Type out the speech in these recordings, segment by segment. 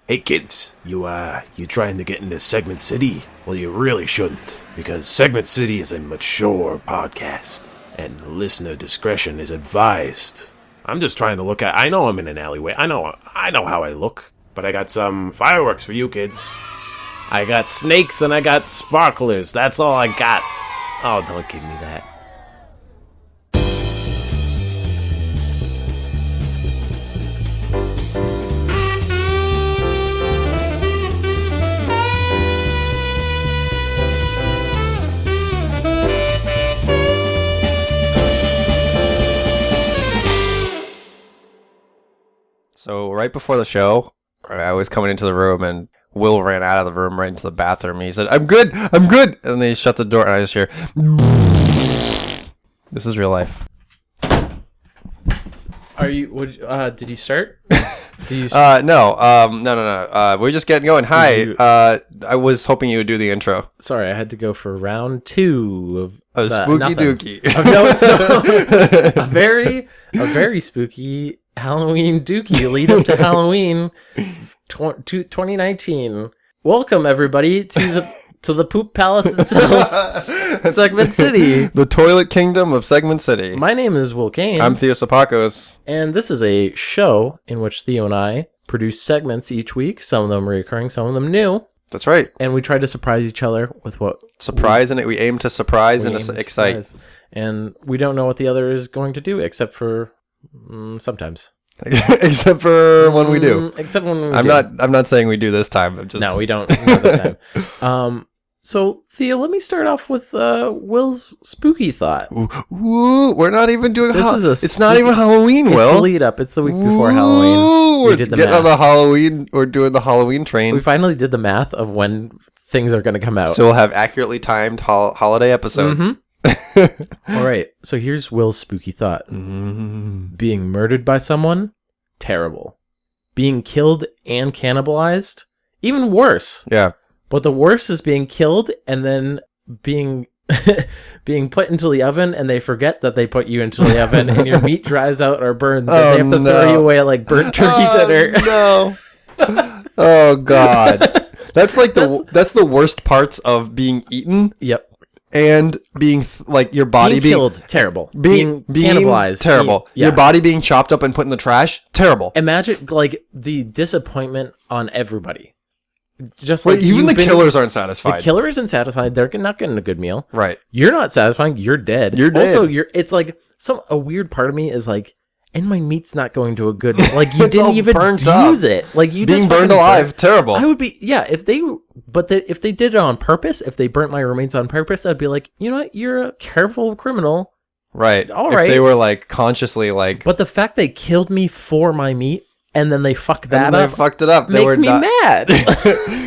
Hey kids, you trying to get into Segment City? Well, you really shouldn't, because Segment City is a mature podcast, and listener discretion is advised. I'm just trying to look at. I know I'm in an alleyway. I know how I look, but I got some fireworks for you kids. I got snakes and I got sparklers. That's all I got. Oh, don't give me that. So right before the show, I was coming into the room and Will ran out of the room right into the bathroom. He said, I'm good. And then he shut the door and I just hear, this is real life. Are you, did you start? No. We're just getting going. Hi. I was hoping you would do the intro. Sorry, I had to go for round 2 of spooky nothing. dookie. No, it's not. a very spooky Halloween dookie lead up to Halloween 2019. Welcome everybody to the poop palace itself, Segment City, the toilet kingdom of Segment City. My name is Will Kane. I'm Theosopakos. And this is a show in which Theo and I produce segments each week, some of them recurring, some of them new. That's right. And we try to surprise each other with what we aim to surprise and excite. And we don't know what the other is going to do except for sometimes. Except for when we do. Except when we do. I'm not saying we do this time. No, we don't this time. So, Thea, let me start off with Will's spooky thought. Ooh, we're not even doing it's not even Halloween, Will. It's the lead up. It's the week before Halloween. We did the math. On the Halloween. We're doing the Halloween train. We finally did the math of when things are going to come out. So we'll have accurately timed holiday episodes. Mm-hmm. All right. So here's Will's spooky thought. Being murdered by someone, terrible. Being killed and cannibalized, even worse. Yeah. But the worst is being killed and then being put into the oven, and they forget that they put you into the oven, and your meat dries out or burns, and they have to throw you away like burnt turkey dinner. No. Oh God. That's the worst parts of being eaten. Yep. And being your body being killed, terrible. Being cannibalized, terrible. Your body being chopped up and put in the trash, terrible. Imagine the disappointment on everybody. Just even the killers aren't satisfied. The killer isn't satisfied. They're not getting a good meal. Right. You're not satisfying. You're dead. You're dead. Also, it's like a weird part of me is like, and my meat's not going to a good. Like you didn't even use it. Like you being burned alive. Terrible. I would be if they did it on purpose. If they burnt my remains on purpose, I'd be like, you know what? You're a careful criminal. Right. All right. If they were consciously But the fact they killed me for my meat. And then they fucked that up. They fucked it up. Makes me mad.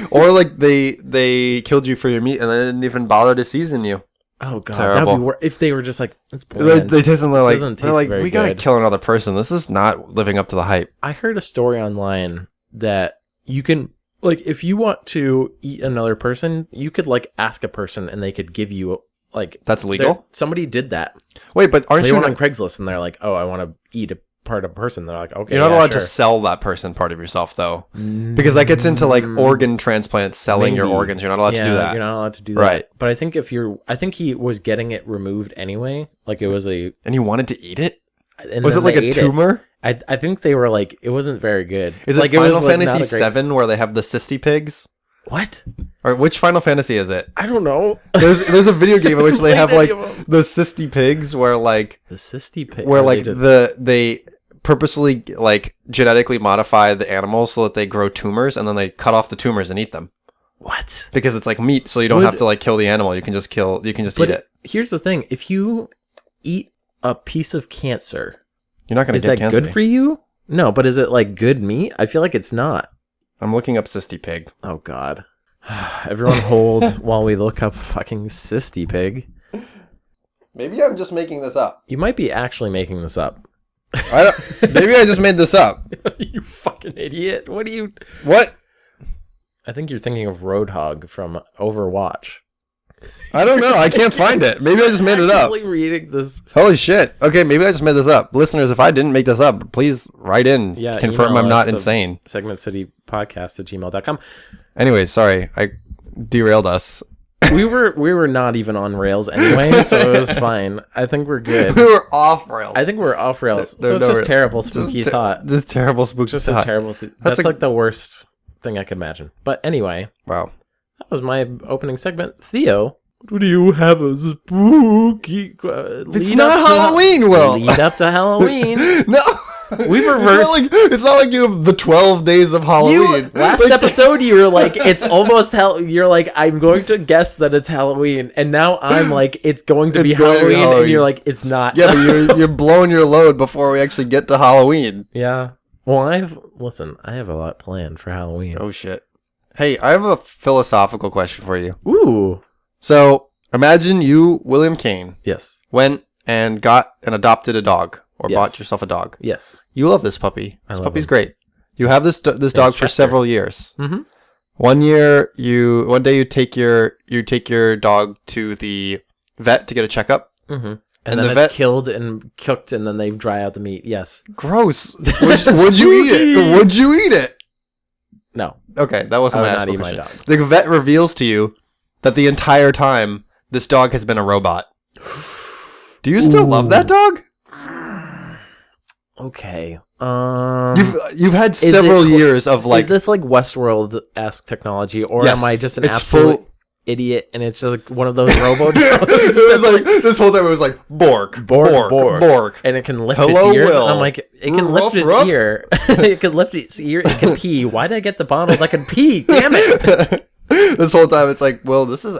Or they killed you for your meat and they didn't even bother to season you. Oh God, terrible. That'd be if they were just like, it's bland. They taste very we gotta kill another person. This is not living up to the hype. I heard a story online that you can if you want to eat another person, you could ask a person and they could give you that's legal. Somebody did that. Wait, but aren't they you went on Craigslist and they're like, oh, I want to eat a part of a person. They're like, okay, you're not allowed to sell that person part of yourself though, because that gets into organ transplants, selling your organs. You're not allowed to do that. You're not allowed to do that. Right. But I think I think he was getting it removed anyway. It was and he wanted to eat it. Was it a tumor? I think they were it wasn't very good. Is it Final Fantasy VII where they have the cysty pigs? What? Or which Final Fantasy is it? I don't know. There's a video game in which they have the cysty pigs where the cysty pig where they purposely genetically modify the animals so that they grow tumors, and then they cut off the tumors and eat them. What? Because it's meat, so you don't have to kill the animal. You can just eat it. Here's the thing: if you eat a piece of cancer, you're not going to get cancer. Is that good for you? No, but is it good meat? I feel like it's not. I'm looking up cysty pig. Oh God! Everyone hold while we look up fucking cysty pig. Maybe I'm just making this up. You might be actually making this up. Maybe I just made this up. You fucking idiot! What? I think you're thinking of Roadhog from Overwatch. I don't know. I can't find it. Maybe I just made it up. I'm reading this. Holy shit. Okay, maybe I just made this up. Listeners, if I didn't make this up, please write in. Yeah, confirm I'm not insane. segmentcitypodcast@gmail.com. Anyways, sorry. I derailed us. We were not even on rails anyway, so it was fine. I think we're good. We were off rails. I think we're off rails. So it's just terrible spooky thought. Just terrible spooky Just thought. a terrible that's like the worst thing I could imagine. But anyway, Wow. that was my opening segment. Theo, do you have a spooky It's not Halloween, Will. Lead up to Halloween. No. We've reversed. It's not like you have the 12 days of Halloween. Last episode, you were like, it's almost hell. You're like, I'm going to guess that it's Halloween, and now I'm like, it's going to be Halloween, and you're like, it's not. Yeah, but you're blowing your load before we actually get to Halloween. Yeah. Well, I have a lot planned for Halloween. Oh shit. Hey, I have a philosophical question for you. Ooh. So imagine you, William Kane, Yes. went and got and adopted a dog. Or Yes. bought yourself a dog. Yes. You love this puppy. This love puppy's him. great. You have this dog for Chester. several years. Mm-hmm. One day you take your dog to the vet to get a checkup. Mm-hmm. And And then the it's vet- killed and cooked, and then they dry out the meat. Yes. Gross. Would you eat it? Would you eat it? No. Okay, that wasn't I would my not actual eat my question. dog. The vet reveals to you that the entire time this dog has been a robot. Do you still love that dog? Okay. You've had several years of like. Is this like Westworld-esque technology, or Yes, am I just an it's absolute full- idiot and it's just like one of those robo dogs? It was like this whole time. It was like bork, bork. And it can lift Hello, its ears. Will. And I'm like, it can Ruff, lift its ruff. ear. It can lift its ear. It can pee. Why did I get the bottle that can pee? Damn it! This whole time, it's like, well, this is a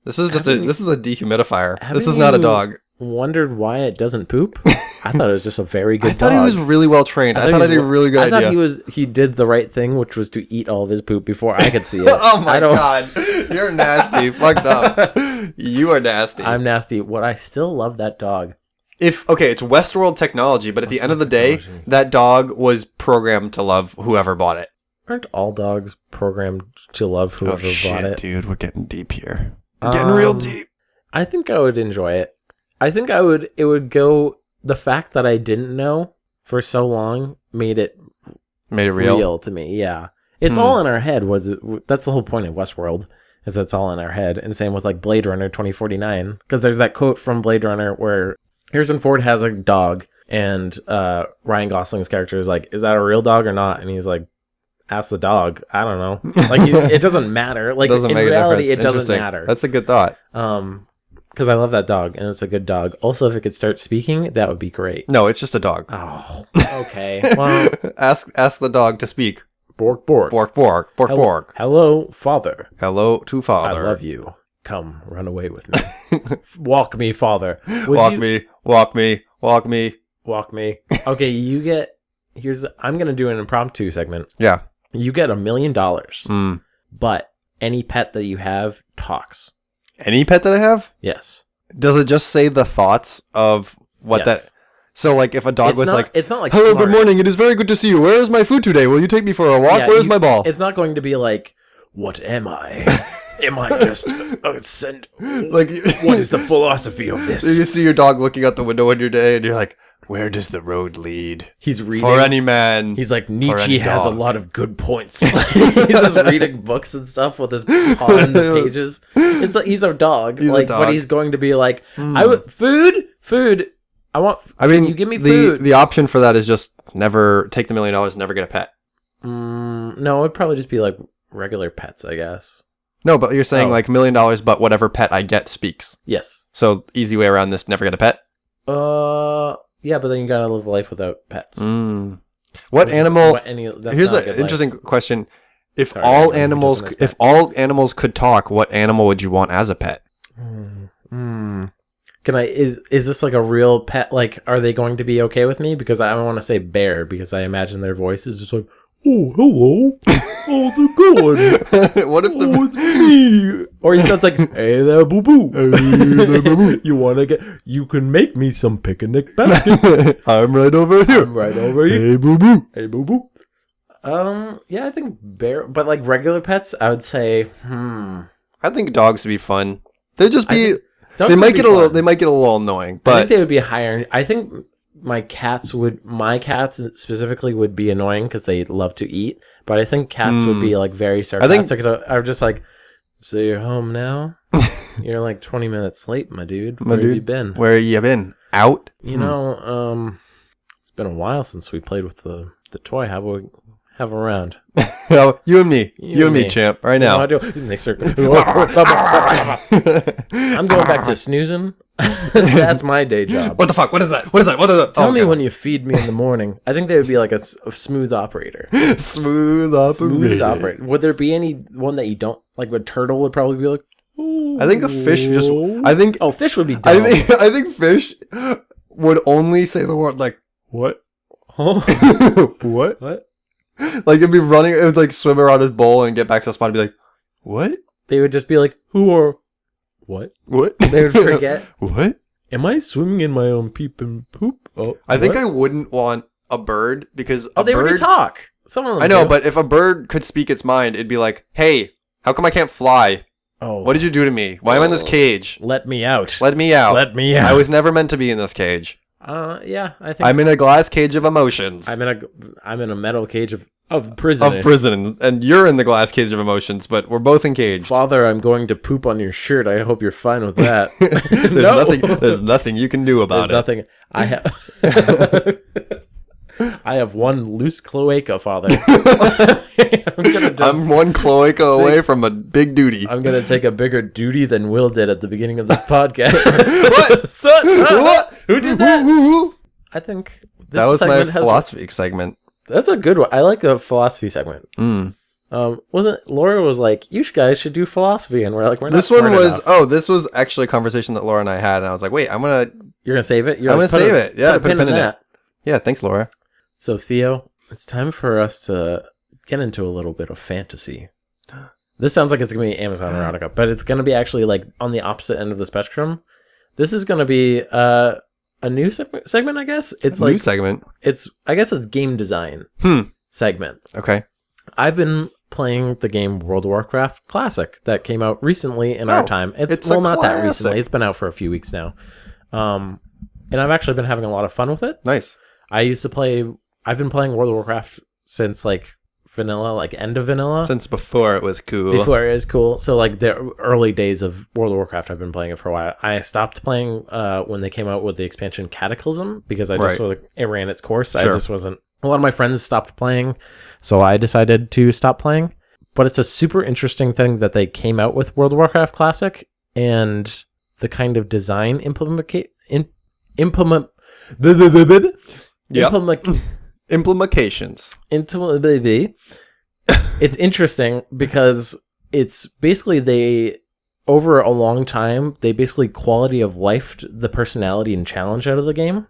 dehumidifier. This is not a dog. Wondered why it doesn't poop? I thought it was just a very good I thought dog. he was really well trained. I thought I did a really good I idea. thought he did the right thing, which was to eat all of his poop before I could see it. Oh my god, you're nasty, fucked up. You are nasty. I'm nasty. What I still love that dog. It's Westworld technology, but at the end of the day, that dog was programmed to love whoever bought it. Aren't all dogs programmed to love whoever bought it? Dude, we're getting deep here. We're getting real deep. I think I would enjoy it. I think it would go, the fact that I didn't know for so long made it real to me. Yeah. It's all in our head. That's the whole point of Westworld, is it's all in our head. And same with like Blade Runner 2049, because there's that quote from Blade Runner where Harrison Ford has a dog and Ryan Gosling's character is like, is that a real dog or not? And he's like, ask the dog. I don't know. Like it doesn't matter. Like in reality, it doesn't matter. That's a good thought. Because I love that dog, and it's a good dog. Also, if it could start speaking, that would be great. No, it's just a dog. Oh, okay. Well, ask the dog to speak. Bork, bork. Bork, bork. Bork, bork. Hello, father. Hello to father. I love you. Come, run away with me. Walk me, father. Walk me. Okay, I'm going to do an impromptu segment. Yeah. You get $1 million, but any pet that you have talks. Any pet that I have? Yes. Does it just say the thoughts of what that... So, like, if a dog it's not like hello, smart. good morning, it is very good to see you. Where is my food today? Will you take me for a walk? Where's my ball? It's not going to be like, what am I? Am I just like, what is the philosophy of this? You see your dog looking out the window one your day, and you're like, where does the road lead? He's reading. For any man. He's like, Nietzsche has a lot of good points. He's just reading books and stuff with his paw on the pages. It's like he's a dog. But he's going to be like, food. You give me food. The option for that is just never take the $1 million, never get a pet. No, it'd probably just be like regular pets, I guess. No, but you're saying like $1 million, but whatever pet I get speaks. Yes. So easy way around this, never get a pet? Yeah, but then you gotta live life without pets. What animal? Here's an interesting life. question: If all animals could talk, what animal would you want as a pet? Can I? Is this like a real pet? Like, are they going to be okay with me? Because I want to say bear, because I imagine their voice is just like, oh, hello, how's it going? What if it's me? Or he sounds like, hey there, boo boo. You can make me some picnic baskets. I'm right over here. Hey boo boo. Hey boo boo. Yeah, I think bear, but like regular pets, I would say, I I think dogs would be fun. They'd just be. Dogs They would might be get a little. fun. They might get a little annoying, I but think they would be higher. I think my cats specifically would be annoying because they love to eat. But I think cats would be like very sarcastic. I'm just like, so you're home now? You're like 20 minutes late, my dude. Where have you been? Where you been? Out? You know, it's been a while since we played with the toy. How about we have a round? Oh, you and me. You and me, champ. Right now. And they start, I'm going back to snoozing. That's my day job. What the fuck? What is that? What is that? What is that? Tell me when you feed me in the morning. I think they would be like a smooth operator. Smooth operator. Would there be any one that you don't like? A turtle would probably be like. I think a fish just. I think. Oh, fish would be dumb. I think fish would only say the word like what? Huh? What? What? Like it'd be running. It would like swim around his bowl and get back to the spot and be like, what? They would just be like, who are what? What? They would forget. What? Am I swimming in my own peep and poop? Oh, I think I wouldn't want a bird because they would talk. Some of them I know, do. but if a bird could speak its mind, it'd be like, hey, how come I can't fly? Oh, What did you do to me? Why am I in this cage? let me out. Let me out. Let me out. I was never meant to be in this cage. Yeah, I think I'm in a glass cage of emotions. I'm in a metal cage of prison. Of prison, and you're in the glass cage of emotions, but we're both engaged. Father, I'm going to poop on your shirt. I hope you're fine with that. There's nothing you can do about There's it. nothing. I have. I have one loose cloaca, Father. I'm one cloaca away from a big duty. I'm gonna take a bigger duty than Will did at the beginning of this podcast. What? Son, What? Who did that? I think this That was my segment has. philosophy segment. That's a good one. I like the philosophy segment. Wasn't Laura was like, you guys should do philosophy, and we're like, we're not. This one smart was enough. this was actually a conversation that Laura and I had, and I was like, wait, You're gonna save it. I'm gonna save it. Yeah, put a pin in it. that. Yeah, thanks, Laura. So Theo, it's time for us to get into a little bit of fantasy. This sounds like it's gonna be Amazon erotica, but it's gonna be actually like on the opposite end of the spectrum. This is gonna be a new segment, I guess. It's like New segment. I guess it's game design segment. Okay. I've been playing the game World of Warcraft Classic that came out recently in our time. it's well, a not that classic. recently. It's been out for a few weeks now. And I've actually been having a lot of fun with it. Nice. I've been playing World of Warcraft since like vanilla, like end of vanilla. Since before it was cool. Before it was cool. So like the early days of World of Warcraft, I've been playing it for a while. I stopped playing when they came out with the expansion Cataclysm because I just it ran its course. Sure. I just wasn't. A lot of my friends stopped playing, so I decided to stop playing. But it's a super interesting thing that they came out with World of Warcraft Classic and the kind of design Implications. It's interesting because it's basically over a long time, they basically quality of life the personality and challenge out of the game.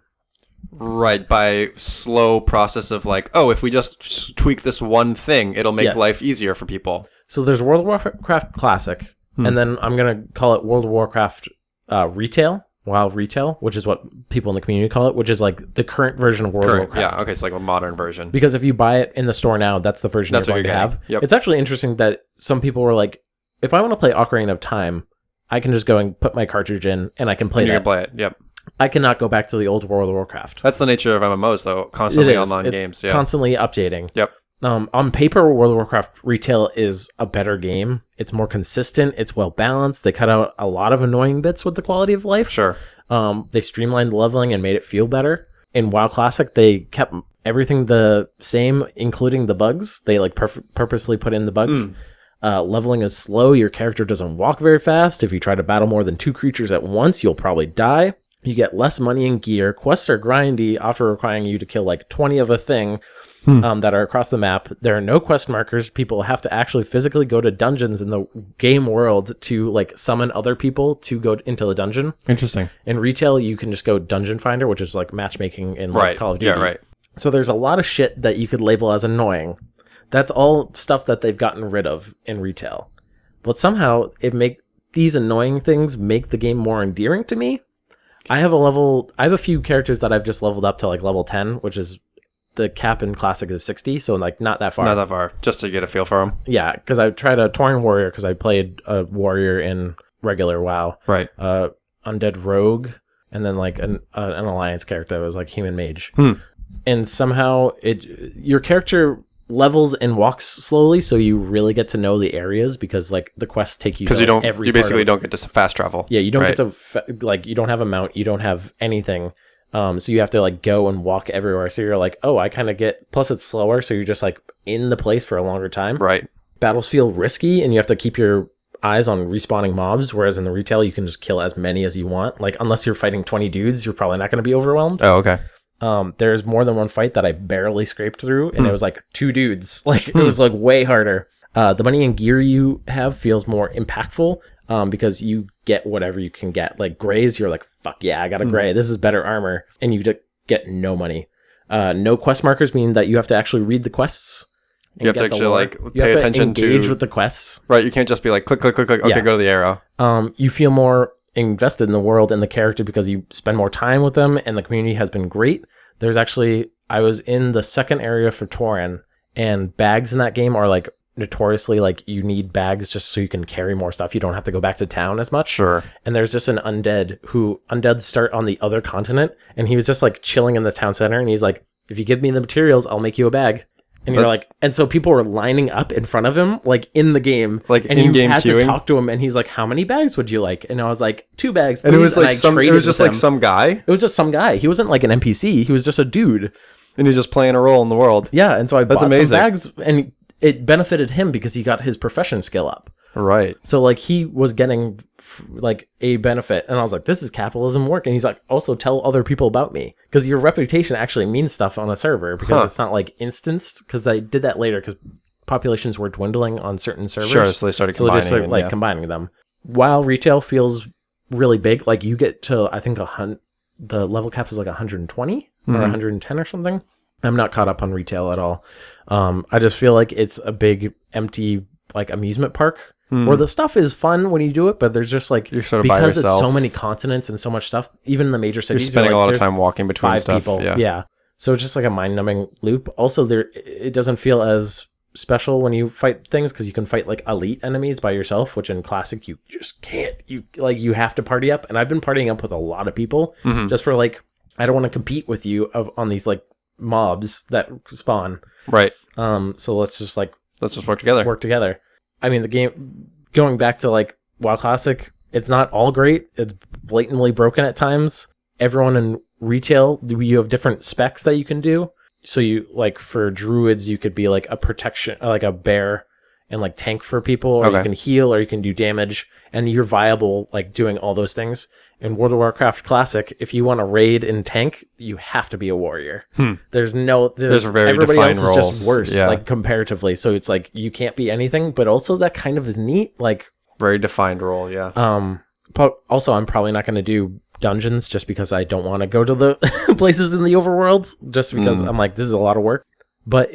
Right, by slow process of like, oh, if we just tweak this one thing, it'll make life easier for people. So there's World of Warcraft Classic, and then I'm going to call it World of Warcraft Retail, WoW Retail, which is what people in the community call it, which is like the current version of World of Warcraft. Yeah, okay, it's like a modern version. Because if you buy it in the store now, that's the version you're going to have. Yep. It's actually interesting that some people were like, if I want to play Ocarina of Time, I can just go and put my cartridge in, and I can play You that. can play it, yep. I cannot go back to the old World of Warcraft. That's the nature of MMOs, though. Constantly online It's games. Yeah. constantly updating. Yep. On paper, World of Warcraft Retail is a better game. It's more consistent. It's well balanced. They cut out a lot of annoying bits with the quality of life. Sure. They streamlined the leveling and made it feel better. In WoW Classic, they kept everything the same, including the bugs. They like purposely put in the bugs. Leveling is slow. Your character doesn't walk very fast. If you try to battle more than 2 creatures at once, you'll probably die. You get less money and gear. Quests are grindy, often requiring you to kill like 20 of a thing that are across the map. There are no quest markers. People have to actually physically go to dungeons in the game world to like summon other people to go into the dungeon. Interesting. In Retail, you can just go Dungeon Finder, which is like matchmaking in like, Call of Duty. Yeah, right. So there's a lot of shit that you could label as annoying. That's all stuff that they've gotten rid of in Retail. But somehow these annoying things make the game more endearing to me. I have a few characters that I've just leveled up to like level 10, which is the cap in Classic is 60, so like not that far. Not that far, just to get a feel for them. Yeah, because I tried a Tauren Warrior because I played a Warrior in regular WoW. Right. Undead Rogue, and then like an Alliance character that was like Human Mage. And somehow your character levels and walks slowly, so you really get to know the areas because like the quests take you because you basically don't get to fast travel. Yeah, you don't get to like you don't have a mount, you don't have anything. So you have to like go and walk everywhere. So you're like, oh, I kind of get. Plus, it's slower, so you're just like in the place for a longer time. Right. Battles feel risky, and you have to keep your eyes on respawning mobs. Whereas in the retail, you can just kill as many as you want. Like unless you're fighting 20 dudes, you're probably not going to be overwhelmed. Oh, okay. There's more than one fight that I barely scraped through, and it was like 2 dudes. Like it was like way harder. The money and gear you have feels more impactful because you get whatever you can get. Like grays, you're like, fuck yeah, I got a gray. This is better armor, and you get no money. No quest markers mean that you have to actually read the quests. You have to actually like you pay have attention to engage with the quests. Right, you can't just be like click, click, click, click. Okay, go to the arrow. You feel more invested in the world and the character because you spend more time with them, and the community has been great. There's actually, I was in the second area for Tauren, and bags in that game are like notoriously like you need bags just so you can carry more stuff. You don't have to go back to town as much. Sure. And there's just an undead start on the other continent, and he was just like chilling in the town center, and he's like, if you give me the materials, I'll make you a bag. And you're like, and so people were lining up in front of him, like in the game, like and in game had queuing. To talk to him, and he's like, "How many bags would you like?" And I was like, 2 bags, please. And it was like it was just like some guy. It was just some guy. He wasn't like an NPC. He was just a dude, and he's just playing a role in the world. Yeah, and so I bought amazing. some bags, and it benefited him because he got his profession skill up. Right. So like he was getting like a benefit, and I was like, this is capitalism work. And he's like, also tell other people about me, because your reputation actually means stuff on a server, because it's not like instanced, because they did that later because populations were dwindling on certain servers. Sure, so they started combining combining them. While retail feels really big, like you get to, I think the level cap is like 120 or 110 or something. I'm not caught up on retail at all. I just feel like it's a big empty like amusement park where the stuff is fun when you do it, but there's just like, you're sort of because by it's yourself. so many continents and so much stuff, even in the major cities, You're spending like, a lot of time walking between 5 stuff. people. Yeah. So it's just like a mind-numbing loop. Also, it doesn't feel as special when you fight things because you can fight like elite enemies by yourself, which in Classic you just can't. You have to party up, and I've been partying up with a lot of people just for like, I don't want to compete with you on these like mobs that spawn. Right. So let's just work together. I mean, the game, going back to like WoW Classic, it's not all great. It's blatantly broken at times. Everyone in retail, you have different specs that you can do. So you, like for druids, you could be like a protection, like a bear, and like tank for people, or you can heal, or you can do damage, and you're viable like doing all those things. In World of Warcraft Classic, if you want to raid and tank, you have to be a warrior. There's very everybody defined else roles. is just worse, like comparatively. So it's like you can't be anything, but also that kind of is neat. Like very defined role, yeah. Also, I'm probably not going to do dungeons just because I don't want to go to the places in the overworlds, just because I'm like, this is a lot of work. But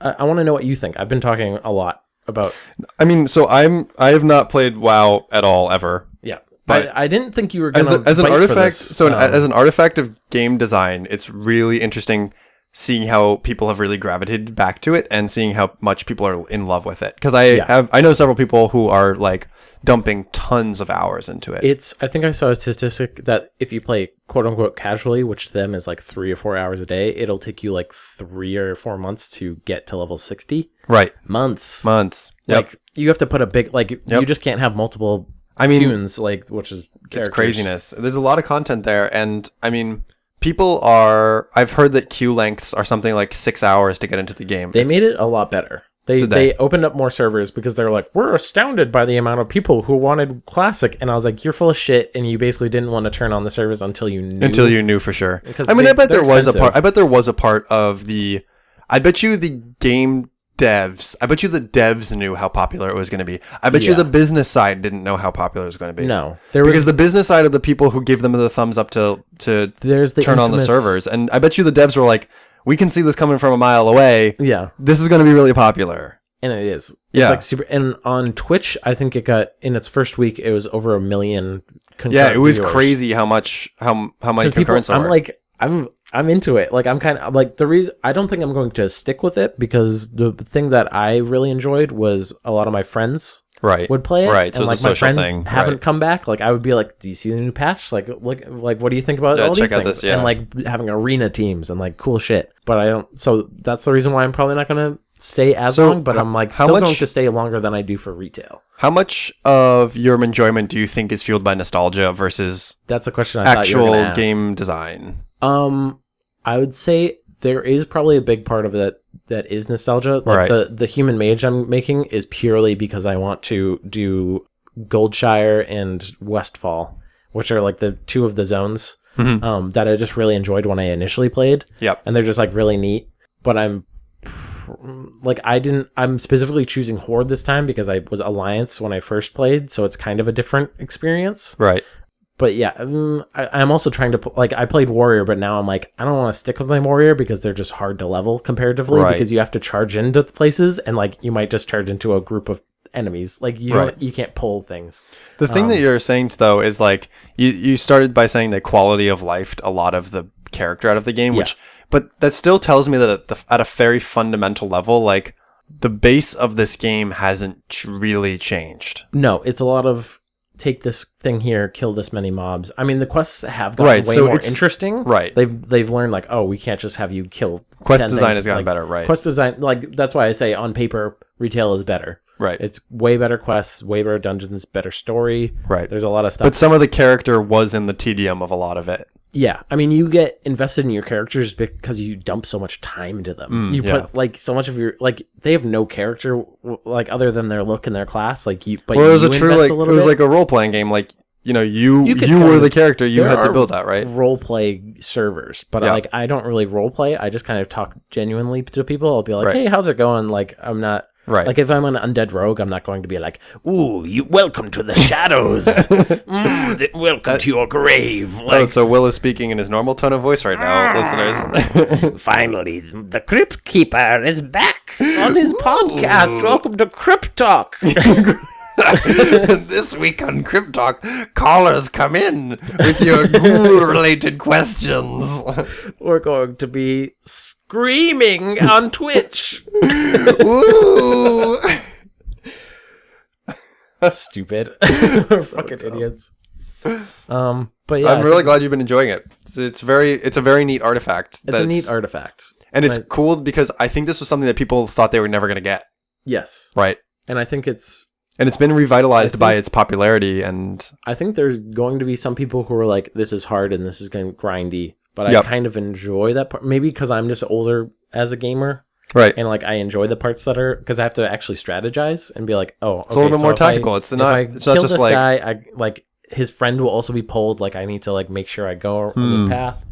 I want to know what you think. I've been talking a lot about. I mean, so I have not played WoW at all ever. Yeah. But I didn't think you were going to as an artifact. As an artifact of game design, it's really interesting seeing how people have really gravitated back to it and seeing how much people are in love with it. Because I know several people who are like dumping tons of hours into it. I think I saw a statistic that if you play quote unquote casually, which to them is like 3 or 4 hours a day, it'll take you like 3 or 4 months to get to level 60. Right. Months. Yep. Like you have to put a big, like you just can't have multiple tunes, like, which is characters. It's craziness. There's a lot of content there, and I mean, I've heard that queue lengths are something like 6 hours to get into the game. They made it a lot better. They opened up more servers because they're like, we're astounded by the amount of people who wanted Classic, and I was like, you're full of shit, and you basically didn't want to turn on the servers until you knew for sure. I bet there was a part of the. I bet you the game devs. I bet you the devs knew how popular it was going to be. I bet you the business side didn't know how popular it was going to be. No, because the business side of the people who give them the thumbs up to turn on the servers, and I bet you the devs were like, we can see this coming from a mile away. Yeah, this is going to be really popular, and it is. It's like super. And on Twitch, I think it got in its first week, it was over 1 million. Yeah, it was crazy how much concurrence. I'm like, I'm into it. Like, I'm kind of like, the reason I don't think I'm going to stick with it, because the thing that I really enjoyed was a lot of my friends would play it, right? So and it's like a social my friends thing. haven't come back. Like, I would be like, do you see the new patch? Like what do you think about all these things? And like having arena teams and like cool shit. But I don't. So that's the reason why I'm probably not going to stay as long. But I'm like still going to stay longer than I do for retail. How much of your enjoyment do you think is fueled by nostalgia versus that's a question I thought you were gonna ask. Game design? I would say there is probably a big part of that is nostalgia. Like the human mage I'm making is purely because I want to do Goldshire and Westfall, which are like the two of the zones that I just really enjoyed when I initially played. Yep. And they're just like really neat. But I'm specifically choosing Horde this time because I was Alliance when I first played, so it's kind of a different experience. Right. But yeah, I'm also trying to, like, I played Warrior, but now I'm like, I don't want to stick with my Warrior because they're just hard to level comparatively, because you have to charge into the places, and like you might just charge into a group of enemies. Like you can't pull things. The thing that you're saying though is like you started by saying that quality of life a lot of the character out of the game, but that still tells me that at a very fundamental level, like the base of this game hasn't really changed. No, it's a lot of take this thing here, kill this many mobs. I mean, the quests have gotten way more interesting. Right. They've learned like, oh, we can't just have you kill. Quest design has gotten better, right? Quest design, like that's why I say on paper, retail is better. Right. It's way better quests, way better dungeons, better story. Right. There's a lot of stuff. But some of the character was in the tedium of a lot of it. Yeah. I mean, you get invested in your characters because you dump so much time into them. You put like so much of your, like, they have no character, like, other than their look and their class. Like, it was like a role playing game. Like, you know, you were the character. You had to build that, right? Role play servers, but like I don't really role play. I just kind of talk genuinely to people. I'll be like, hey, how's it going? Like, I'm not. Right. Like, if I'm an undead rogue, I'm not going to be like, ooh, welcome to the shadows. Welcome to your grave. Like, so Will is speaking in his normal tone of voice right now, listeners. Finally, the Crypt Keeper is back on his podcast. Welcome to Crypt Talk. This week on Crypt Talk, callers come in with your ghoul-related questions. We're going to be screaming on Twitch. Ooh. Stupid. We're fucking idiots. But yeah, I'm really glad you've been enjoying it. It's a very neat artifact. It's a neat artifact. And it's cool because I think this was something that people thought they were never going to get. Yes. Right. And I think it's been revitalized by its popularity, and I think there's going to be some people who are like, this is hard and this is going to grindy, but I kind of enjoy that part. Maybe because I'm just older as a gamer. Right. And like I enjoy the parts that are, because I have to actually strategize and be like, oh, it's a little bit more tactical. It's not just like guy, I like his friend will also be pulled. Like I need to like make sure I go on this path.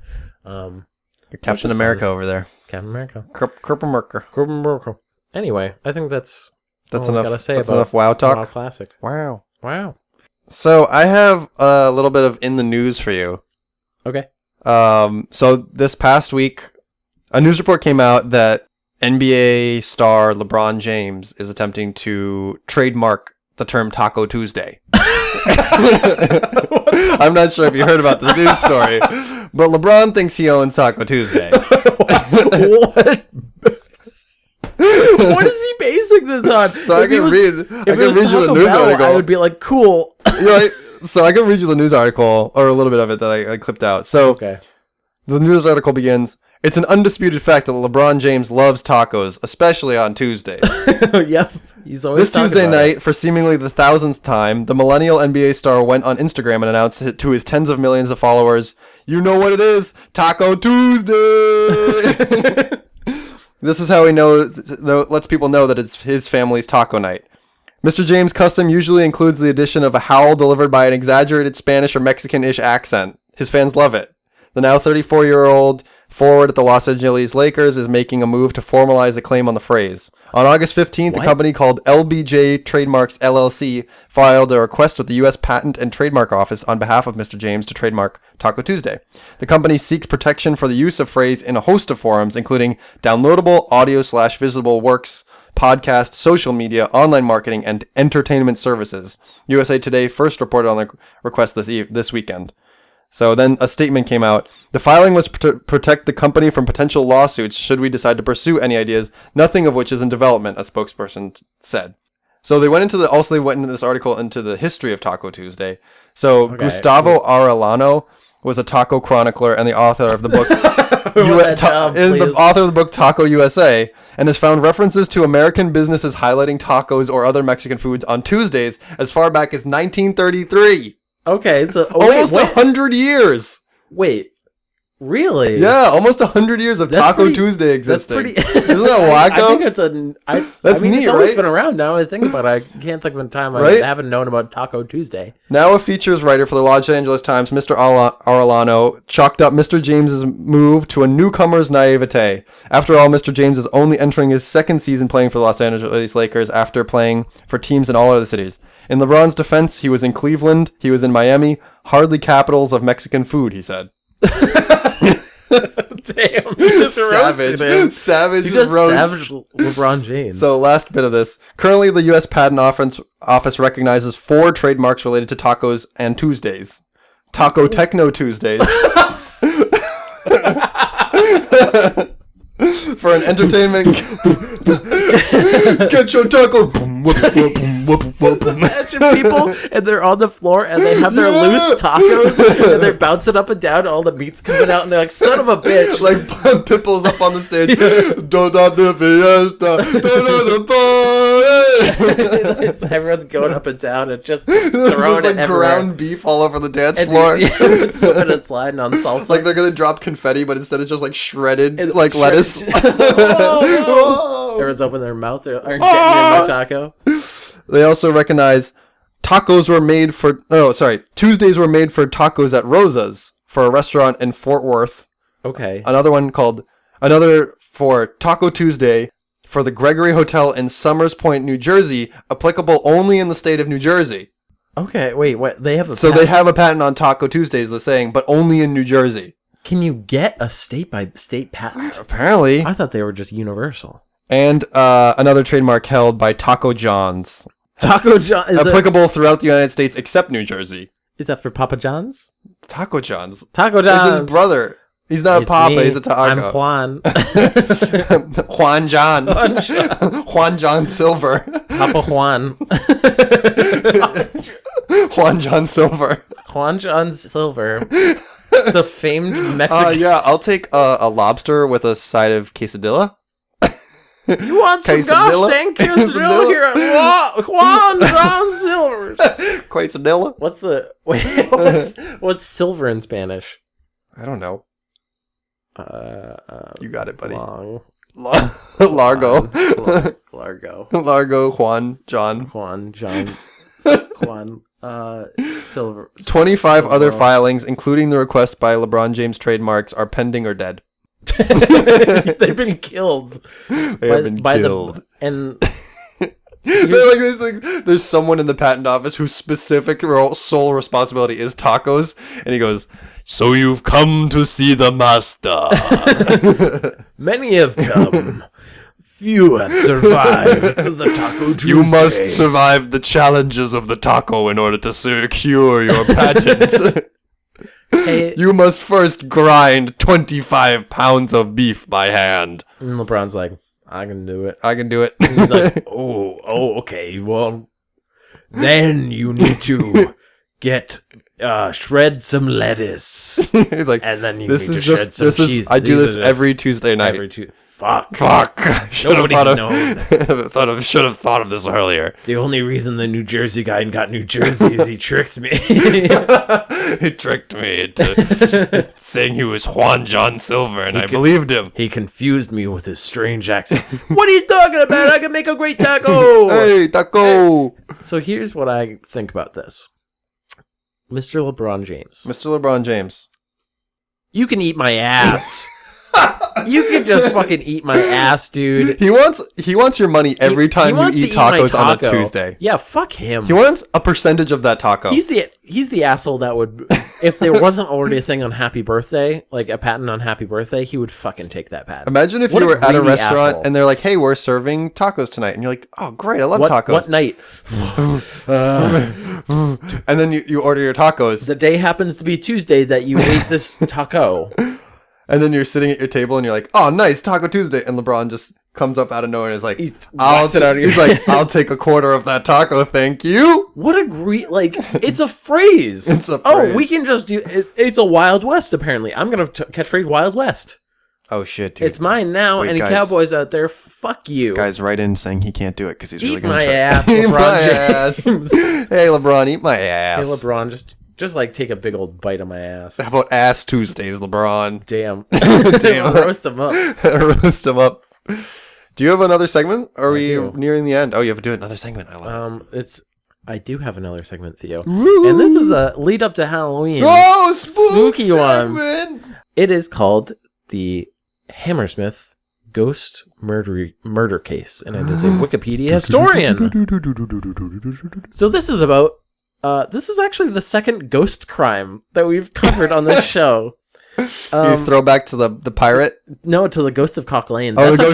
Captain America over there. Captain America. America. Anyway, I think that's enough. Gotta say that's about enough WoW talk. WoW Classic. Wow. So I have a little bit of in the news for you. Okay. So this past week, a news report came out that NBA star Lebron James is attempting to trademark the term Taco Tuesday. I'm not sure if you heard about this news story, but LeBron thinks he owns Taco Tuesday. What? What is he basing this on? So I can read you the news article. I would be like, cool. Right. So I can read you the news article, or a little bit of it that I clipped out. So the news article begins, it's an undisputed fact that LeBron James loves tacos, especially on Tuesdays. Yep. He's always this Tuesday night, for seemingly the 1000th time, the millennial NBA star went on Instagram and announced it to his tens of millions of followers, you know what it is, Taco Tuesday! This is how he lets people know that it's his family's taco night. Mr. James' custom usually includes the addition of a howl delivered by an exaggerated Spanish or Mexican-ish accent. His fans love it. The now 34-year-old forward at the Los Angeles Lakers is making a move to formalize a claim on the phrase. On August 15th, a company called LBJ Trademarks LLC filed a request with the U.S. Patent and Trademark Office on behalf of Mr. James to trademark Taco Tuesday. The company seeks protection for the use of phrase in a host of forums, including downloadable audio/visible works, podcast, social media, online marketing, and entertainment services. USA Today first reported on the request this weekend. So then a statement came out. The filing was to protect the company from potential lawsuits should we decide to pursue any ideas, nothing of which is in development, a spokesperson said. So they went into this article into the history of Taco Tuesday. So Gustavo Arellano was a taco chronicler and the author of the book the author of the book Taco USA, and has found references to American businesses highlighting tacos or other Mexican foods on Tuesdays as far back as 1933. Okay, so almost 100 years. Wait, really? Yeah, almost 100 years of Taco Tuesday existing. Isn't that wacko? I think that's neat, it's always been around. Now I think about it, I can't think of a time I haven't known about Taco Tuesday. Now a features writer for the Los Angeles Times, Mr. Arellano, chalked up Mr. James's move to a newcomer's naivete. After all, Mr. James is only entering his second season playing for the Los Angeles Lakers after playing for teams in all other cities. In LeBron's defense, he was in Cleveland, he was in Miami, hardly capitals of Mexican food, he said. Damn, you just roasted him. Savage LeBron James. So last bit of this. Currently, the U.S. Patent Office recognizes 4 trademarks related to tacos and Tuesdays. Taco Techno Tuesdays. For an entertainment... Get your taco! Just imagine people and they're on the floor and they have their loose tacos and they're bouncing up and down, all the meat's coming out and they're like, son of a bitch. Like Pitbull's up on the stage. Everyone's going up and down and just throwing it everywhere. Ground beef all over the dance floor. It's slipping and sliding on salsa. Like they're gonna drop confetti, but instead it's just like shredded, like lettuce. Everyone's opening their mouth. They're getting in my taco. They also recognize Tuesdays were made for tacos at Rosa's for a restaurant in Fort Worth. Okay. Another for Taco Tuesday for the Gregory Hotel in Summers Point, New Jersey, applicable only in the state of New Jersey. Okay, wait, what? They have a patent? They have a patent on Taco Tuesdays, they're saying, but only in New Jersey. Can you get a state-by-state patent? Apparently. I thought they were just universal. And another trademark held by Taco John's. Taco John is applicable throughout the United States except New Jersey. Is that for Papa John's? Taco John's. Taco John's. It's his brother. He's not Papa, he's a taco. I'm Juan. Juan John. Juan John Silver. Papa Juan. Juan John Silver. Juan John Silver. The famed Mexican. Yeah, I'll take a lobster with a side of quesadilla. You want some gosh dang quesadilla here at Juan John Silver's? Quesadilla? What's silver in Spanish? I don't know. You got it, buddy. Largo. Largo, Juan John, silver. 25 other filings, including the request by LeBron James trademarks, are pending or dead. They've been killed. Killed. There's someone in the patent office whose specific sole responsibility is tacos, and he goes, "So you've come to see the master." Many have come. Few have survived the Taco Tuesday. You must survive the challenges of the taco in order to secure your patent. Hey, you must first grind 25 pounds of beef by hand. And LeBron's like, I can do it. And he's like, okay. Well, then you need to shred some lettuce. He's like, and then you need to shred some cheese. I do this every Tuesday night. Fuck. Nobody's known. Should have thought of this earlier. The only reason the New Jersey guy got New Jersey is he tricked me. He tricked me into saying he was Juan John Silver, and I believed him. He confused me with his strange accent. What are you talking about? I can make a great taco. Hey, taco. So here's what I think about this. Mr. LeBron James. You can eat my ass. You could just fucking eat my ass, dude. He wants your money every time you eat tacos on a Tuesday. Yeah, fuck him. He wants a percentage of that taco. He's the asshole that would, if there wasn't already a thing on Happy Birthday, like a patent on Happy Birthday, he would fucking take that patent. Imagine if you were at a restaurant and they're like, "Hey, we're serving tacos tonight," and you're like, "Oh, great, I love tacos." What night? And then you order your tacos. The day happens to be Tuesday that you ate this taco. And then you're sitting at your table and you're like, "Oh, nice, Taco Tuesday." And LeBron just comes up out of nowhere and is like, I'll take a quarter of that taco, thank you. What a great, it's a phrase. It's a phrase. Oh, we can just do it. It's a Wild West, apparently. I'm going to catchphrase Wild West. Oh, shit, dude. It's mine now. Wait, any guys, cowboys out there, fuck you. Guys, write in saying he can't do it because he's really going to try. Eat my ass, LeBron James. Hey, LeBron, eat my ass. Hey, LeBron, just take a big old bite of my ass. How about Ass Tuesdays, LeBron? Damn. Damn. Roast him up. Roast him up. Do you have another segment? Or are we nearing the end? Oh, you have to do another segment. I love it. I do have another segment, Theo. Woo! And this is a lead up to Halloween. Oh, spooky segment. One. It is called the Hammersmith Ghost murder case, and it is a Wikipedia historian. So this is about this is actually the second ghost crime that we've covered on this show. You throw back to the pirate? No, to the Ghost of Cock Lane. That wasn't a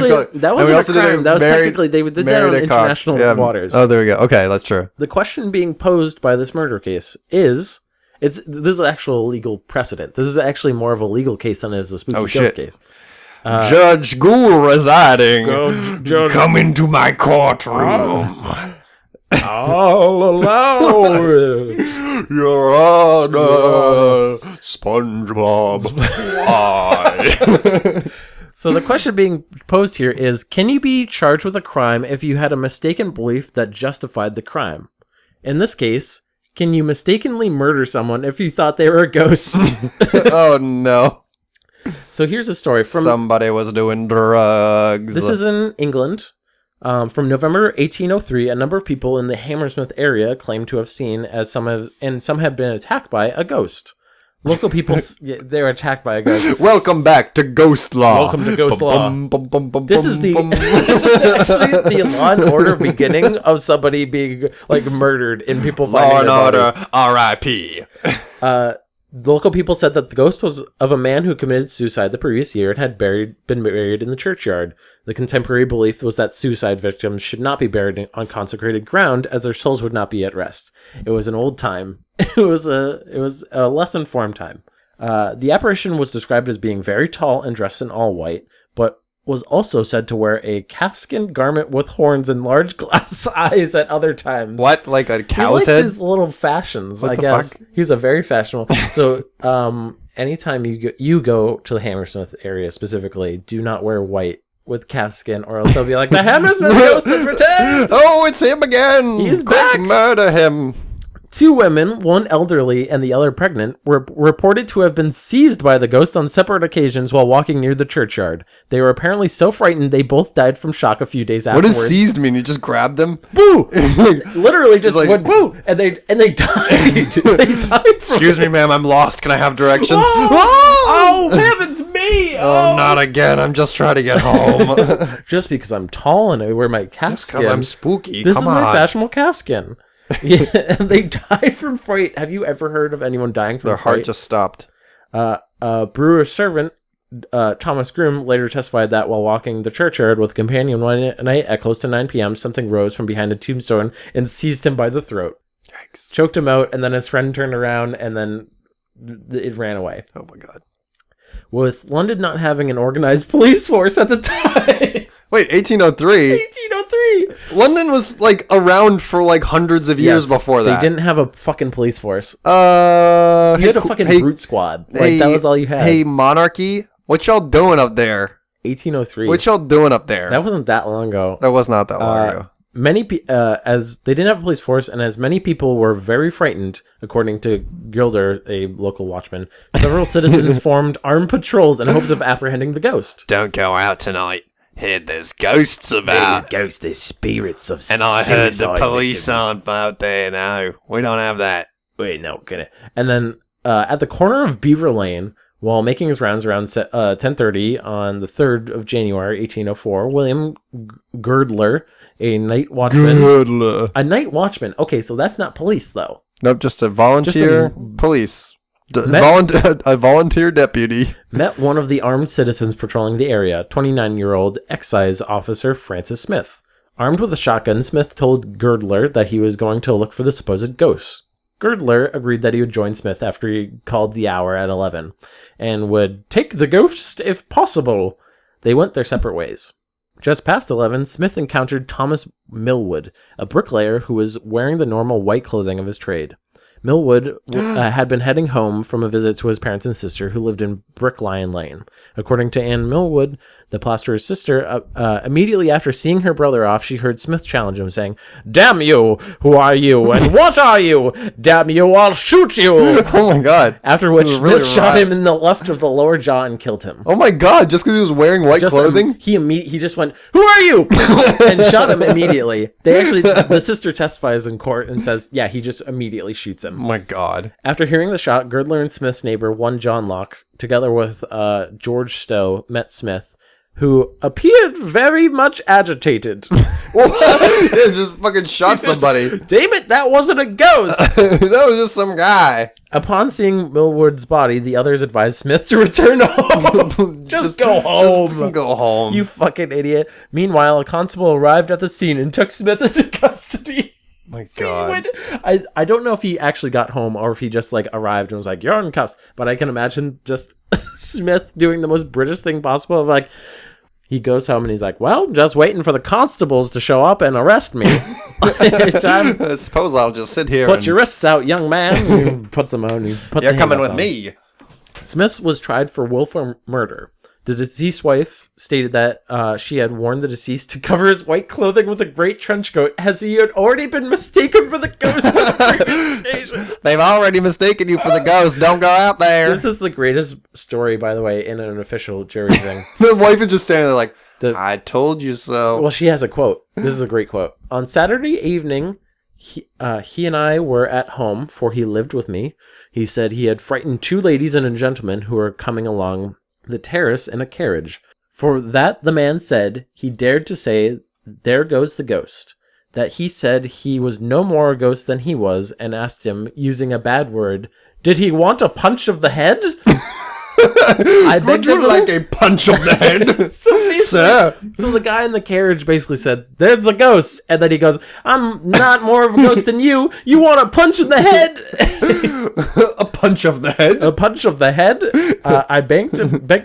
crime. That was technically they did that on international waters. Oh, there we go. Okay, that's true. The question being posed by this murder case is this is actual legal precedent. This is actually more of a legal case than it is a spooky ghost case. Judge Ghoul residing. Come into my courtroom. I'll allow it. Your Honor, SpongeBob. So the question being posed here is, can you be charged with a crime if you had a mistaken belief that justified the crime? In this case, can you mistakenly murder someone if you thought they were a ghost? Oh, no. So here's a story from... Somebody was doing drugs. This is in England. From November 1803, a number of people in the Hammersmith area claim to have seen, some have been attacked by a ghost. Local people, they were attacked by a ghost. Welcome back to Ghost Law. Welcome to Ghost Law. This is actually the Law and Order beginning of somebody being murdered and people finding Law and Order, R.I.P. Local people said that the ghost was of a man who committed suicide the previous year and had been buried in the churchyard. The contemporary belief was that suicide victims should not be buried on consecrated ground, as their souls would not be at rest. It was an old time. It was a less informed time. The apparition was described as being very tall and dressed in all white, but was also said to wear a calfskin garment with horns and large glass eyes at other times. What? Like a cow's head? He liked his little fashions, I guess. Fuck? He's a very fashionable. So, anytime you go to the Hammersmith area specifically, do not wear white with calfskin, or else they'll be like, the Hammersmith Ghost has returned! Oh, it's him again! He's back! Murder him! 2 women, one elderly and the other pregnant, were reported to have been seized by the ghost on separate occasions while walking near the churchyard. They were apparently so frightened they both died from shock a few days afterwards. What does seized mean? You just grabbed them? Boo! Literally just went boo! And they died. They died. Excuse me, ma'am, I'm lost. Can I have directions? Oh, heavens me! Oh, not again. I'm just trying to get home. Just because I'm tall and I wear my calfskin. Because I'm spooky. This is my fashionable calfskin. Yeah, and they died from fright. Have you ever heard of anyone dying from fright? Their heart just stopped. Brewer's servant, Thomas Groom, later testified that while walking the churchyard with a companion one night at close to 9 p.m., something rose from behind a tombstone and seized him by the throat. Yikes. Choked him out, and then his friend turned around, and then it ran away. Oh my god. With London not having an organized police force at the time... Wait, 1803? 1803! London was, around for, hundreds of years before that. They didn't have a fucking police force. You had a fucking brute squad. That was all you had. Hey, monarchy, what y'all doing up there? 1803. What y'all doing up there? That wasn't that long ago. That was not that long ago. As they didn't have a police force, and as many people were very frightened, according to Gilder, a local watchman, several citizens formed armed patrols in hopes of apprehending the ghost. Don't go out tonight. Heard there's ghosts about. There's spirits of and I heard the police aren't out there now. We don't have that. Wait, no, get it. And then at the corner of Beaver Lane, While making his rounds around 10:30 on the 3rd of January, 1804, William Girdler, a night watchman... A night watchman. Okay, so that's not police, though. Nope, just a volunteer police. A volunteer deputy. Met one of the armed citizens patrolling the area, 29-year-old excise officer Francis Smith. Armed with a shotgun, Smith told Girdler that he was going to look for the supposed ghost. Girdler agreed that he would join Smith after he called the hour at 11, and would take the ghost if possible. They went their separate ways. Just past 11, Smith encountered Thomas Millwood, a bricklayer who was wearing the normal white clothing of his trade. Millwood had been heading home from a visit to his parents and sister, who lived in Bricklion Lane. According to Anne Millwood, the plasterer's sister, immediately after seeing her brother off, she heard Smith challenge him, saying, "Damn you! Who are you? And what are you? Damn you! I'll shoot you!" Oh my god! After which Smith shot him in the left of the lower jaw and killed him. Oh my god! Just because he was wearing white clothing? He just went, "Who are you?" and shot him immediately. The sister testifies in court and says, yeah, he just immediately shoots him. Oh my god. After hearing the shot, Girdler and Smith's neighbor, one John Locke, together with George Stowe, met Smith, who appeared very much agitated. Yeah, just fucking shot somebody. Damn it, that wasn't a ghost! That was just some guy. Upon seeing Millwood's body, the others advised Smith to return home. just go home. Just go home. You fucking idiot. Meanwhile, a constable arrived at the scene and took Smith into custody. My god. I don't know if he actually got home or if he just like arrived and was like, "You're in cuffs," but I can imagine just Smith doing the most British thing possible of like, he goes home and he's like, "Well, just waiting for the constables to show up and arrest me." I suppose I'll just sit here. Put your wrists out, young man. He puts them on. You're coming with me. Smith was tried for willful murder. The deceased wife stated that she had warned the deceased to cover his white clothing with a great trench coat, as he had already been mistaken for the ghost on the previous occasion. They've already mistaken you for the ghost. Don't go out there. This is the greatest story, by the way, in an official jury thing. The wife is just standing there like, I told you so. Well, she has a quote. This is a great quote. On Saturday evening, he and I were at home, for he lived with me. He said he had frightened 2 ladies and a gentleman who were coming along the terrace in a carriage. For that the man said he dared to say, "There goes the ghost." That he said he was no more a ghost than he was, and asked him, using a bad word, "Did he want a punch of the head?" I Would you like a punch of the head? Sir. So the guy in the carriage basically said, "There's the ghost," and then he goes, "I'm not more of a ghost than you. You want a punch in the head?" A punch of the head? A punch of the head? I begged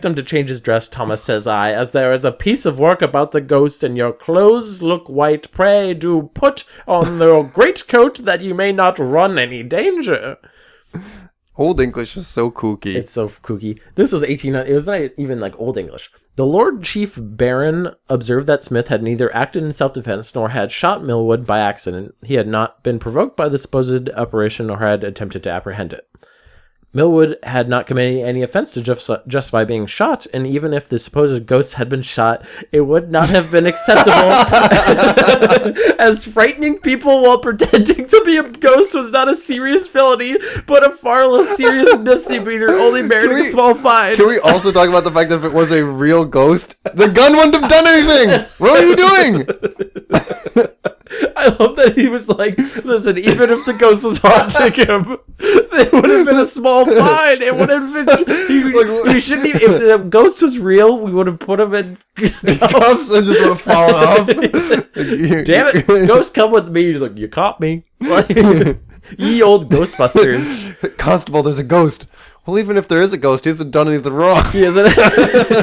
him to change his dress, Thomas, says I, as there is a piece of work about the ghost, and your clothes look white. Pray do put on your greatcoat that you may not run any danger. Old English is so kooky. It's so kooky. This was 1800. It was not even like Old English. The Lord Chief Baron observed that Smith had neither acted in self-defense nor had shot Millwood by accident. He had not been provoked by the supposed apparition nor had attempted to apprehend it. Millwood had not committed any offense to justify being shot, and even if the supposed ghost had been shot, it would not have been acceptable, as frightening people while pretending to be a ghost was not a serious felony, but a far less serious misdemeanor, only meriting a small fine. Can we also talk about the fact that if it was a real ghost, the gun wouldn't have done anything? What are you doing? I love that he was like, listen, even if the ghost was haunting him, it would have been a small fine. It would have been. You shouldn't even. If the ghost was real, we would have put him in cuffs and just would have fallen off. Damn it, ghost, come with me. He's like, you caught me. Ye old Ghostbusters. Constable, there's a ghost. Well, even if there is a ghost, he hasn't done anything wrong. He isn't.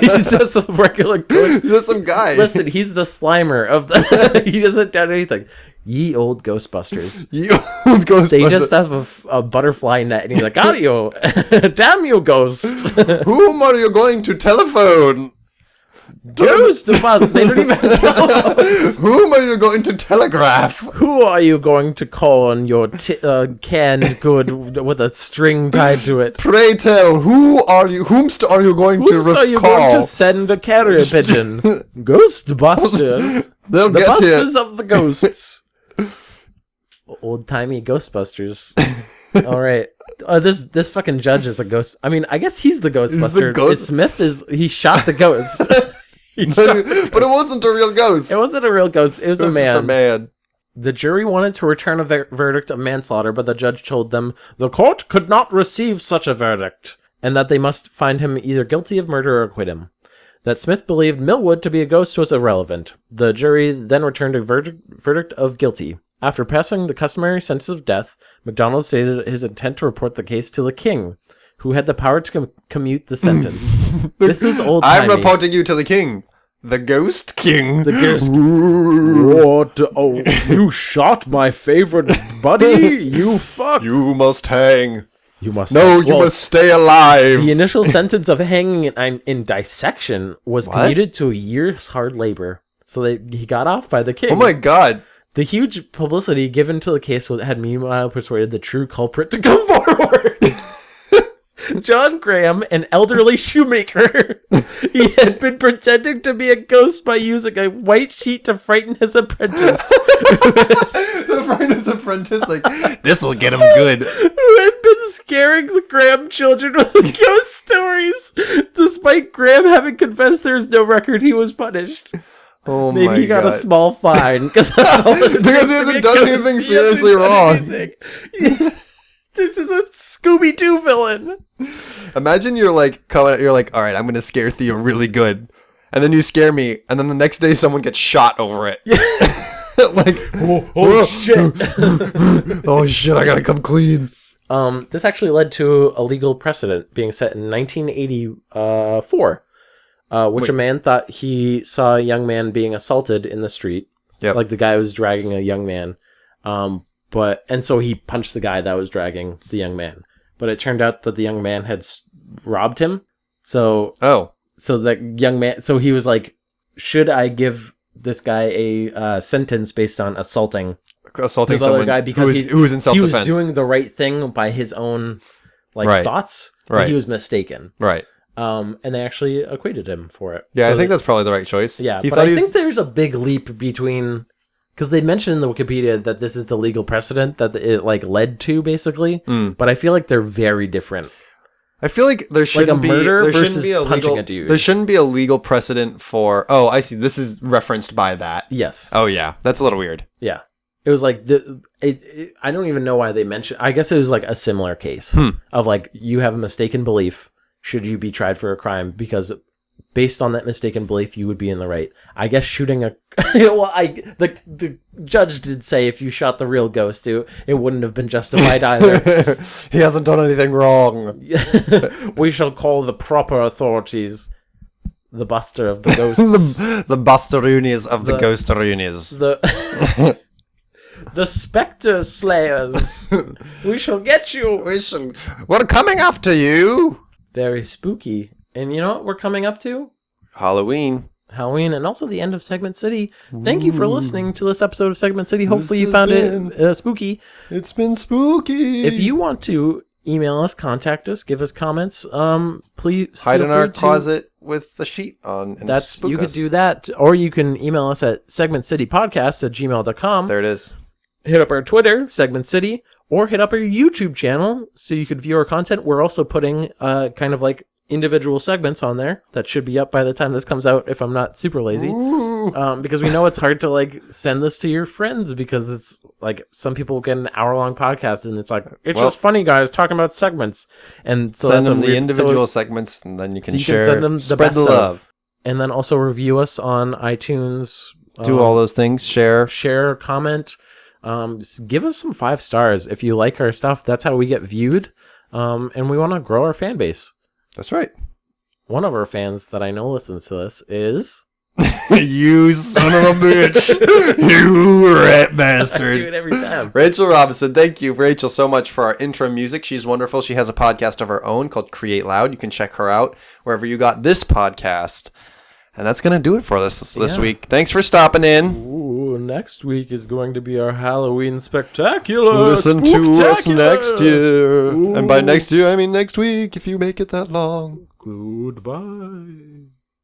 He's just a regular ghost. He's just some guy. Listen, he's the Slimer of the. He doesn't do anything. Ye old Ghostbusters. Ye old Ghostbusters. They just have a butterfly net, and he's like, "Got you, damn you, ghost." Whom are you going to telephone? Ghostbusters. They don't even tell us. Whom are you going to telegraph? Who are you going to call on your canned good with a string tied to it? Pray tell, whomst are you going to recall? Are you going to send a carrier pigeon? Ghostbusters. They'll the get busters here. of the ghosts. Old-timey Ghostbusters. All right. This fucking judge is a ghost. I mean, I guess he's the Ghostbuster. Smith he shot the ghost. But it wasn't a real ghost. It wasn't a real ghost. It was a man. Just a man. The jury wanted to return a verdict of manslaughter, but the judge told them the court could not receive such a verdict, and that they must find him either guilty of murder or acquit him. That Smith believed Millwood to be a ghost was irrelevant. The jury then returned a verdict of guilty. After passing the customary sentence of death, MacDonald stated his intent to report the case to the king, who had the power to commute the sentence. This was old-timey. I'm reporting you to the king. The Ghost King. The Ghost What? Oh, you shot my favorite buddy? You fuck. You must hang. You must must stay alive. The initial sentence of hanging in dissection was commuted to a year's hard labor. So he got off by the king. Oh my god. The huge publicity given to the case had meanwhile persuaded the true culprit to come forward. John Graham, an elderly shoemaker. He had been pretending to be a ghost by using a white sheet to frighten his apprentice. To frighten his apprentice? Like, this'll get him good. Who had been scaring the Graham children with ghost stories. Despite Graham having confessed there is no record, he was punished. Oh Maybe my god. he got a small fine. Because he hasn't done anything seriously wrong. This is a Scooby-Doo villain. Imagine you're like, all right, I'm going to scare Theo really good. And then you scare me, and then the next day someone gets shot over it. Like, oh shit. Oh shit, I got to come clean. This actually led to a legal precedent being set in 1984, which a man thought he saw a young man being assaulted in the street. Yep. Like the guy was dragging a young man. And so he punched the guy that was dragging the young man. But it turned out that the young man had robbed him. So that young man, so he was like, should I give this guy a sentence based on assaulting this other guy because who was in self-defense? He was doing the right thing by his own thoughts, but he was mistaken. Right. And they actually acquitted him for it. Yeah, so I think that's probably the right choice. Yeah, but I think there's a big leap between... Because they mentioned in the Wikipedia that this is the legal precedent that it led to, basically. But I feel like they're very different. I feel like there shouldn't be punching a dude. There shouldn't be a legal precedent for. Oh, I see. This is referenced by that. Yes. Oh yeah, that's a little weird. Yeah, it was like I don't even know why they mentioned. I guess it was like a similar case of like you have a mistaken belief. Should you be tried for a crime because based on that mistaken belief, you would be in the right. I guess shooting a the judge did say if you shot the real ghost, it wouldn't have been justified either. He hasn't done anything wrong. We shall call the proper authorities. The buster of the ghosts. the busteroonies of the ghosteroonies. The spectre slayers. We shall get you. We're coming after you. Very spooky. And you know what we're coming up to? Halloween, and also the end of Segment City. Thank you for listening to this episode of Segment City. Hopefully you found it spooky. It's been spooky. If you want to email us, contact us, give us comments, please hide in our closet with the sheet on and you could do that. Or you can email us at segmentcitypodcast@gmail.com. There it is. Hit up our Twitter, Segment City, or hit up our YouTube channel so you could view our content. We're also putting kind of like individual segments on there that should be up by the time this comes out if I'm not super lazy. Because we know it's hard to like send this to your friends because it's like some people get an hour-long podcast and it's like it's just funny guys talking about segments, and so send them the individual segments and then you can share, send them the spread best the love, and then also review us on iTunes. Do all those things. Share, comment. Give us some 5 stars if you like our stuff. That's how we get viewed, and we want to grow our fan base. That's right. One of our fans that I know listens to this is... You son of a bitch. You rat bastard. I do it every time. Rachel Robinson. Thank you, Rachel, so much for our intro music. She's wonderful. She has a podcast of her own called Create Loud. You can check her out wherever you got this podcast. And that's going to do it for us this week. Thanks for stopping in. Ooh, next week is going to be our Halloween spectacular. Listen to us next year. Ooh. And by next year, I mean next week, if you make it that long. Goodbye.